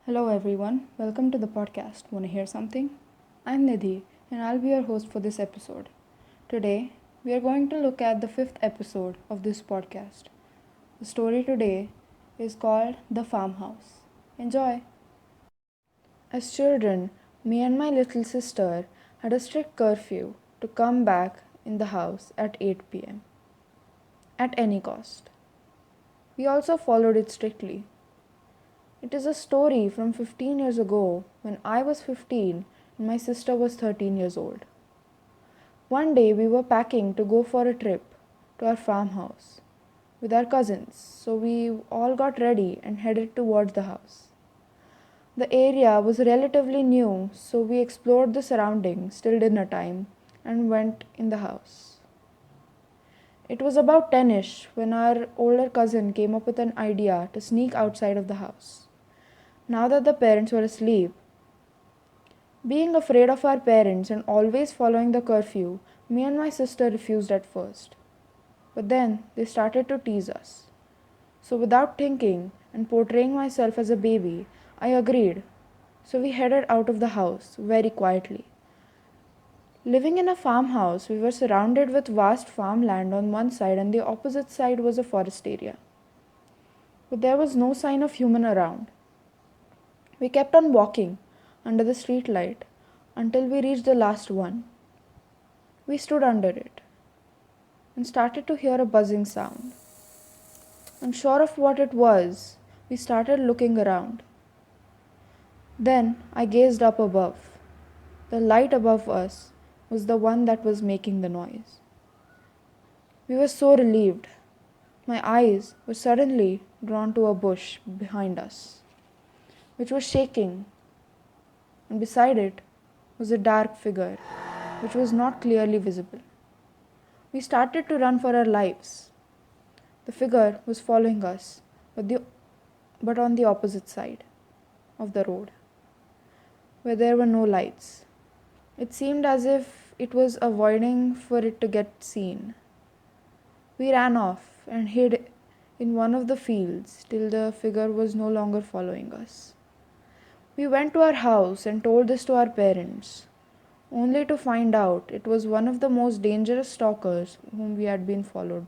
Hello everyone, welcome to the podcast. Wanna hear something? I'm Nidhi and I'll be your host for this episode. Today, we are going to look at the fifth episode of this podcast. The story today is called The Farmhouse. Enjoy! As children, me and my little sister had a strict curfew to come back in the house at 8 pm at any cost. We also followed it strictly. It is a story from 15 years ago when I was 15 and my sister was 13 years old. One day we were packing to go for a trip to our farmhouse with our cousins, so we all got ready and headed towards the house. The area was relatively new, so we explored the surroundings till dinner time and went in the house. It was about 10ish when our older cousin came up with an idea to sneak outside of the house. Now that the parents were asleep, being afraid of our parents and always following the curfew, me and my sister refused at first. But then they started to tease us. So without thinking and portraying myself as a baby, I agreed. So we headed out of the house very quietly. Living in a farmhouse, we were surrounded with vast farmland on one side and the opposite side was a forest area. But there was no sign of human around. We kept on walking under the street light until we reached the last one. We stood under it and started to hear a buzzing sound. Unsure of what it was, we started looking around. Then I gazed up above. The light above us was the one that was making the noise. We were so relieved. My eyes were suddenly drawn to a bush behind us, which was shaking, and beside it was a dark figure, which was not clearly visible. We started to run for our lives. The figure was following us, but on the opposite side of the road, where there were no lights. It seemed as if it was avoiding for it to get seen. We ran off and hid in one of the fields till the figure was no longer following us. We went to our house and told this to our parents, only to find out it was one of the most dangerous stalkers whom we had been followed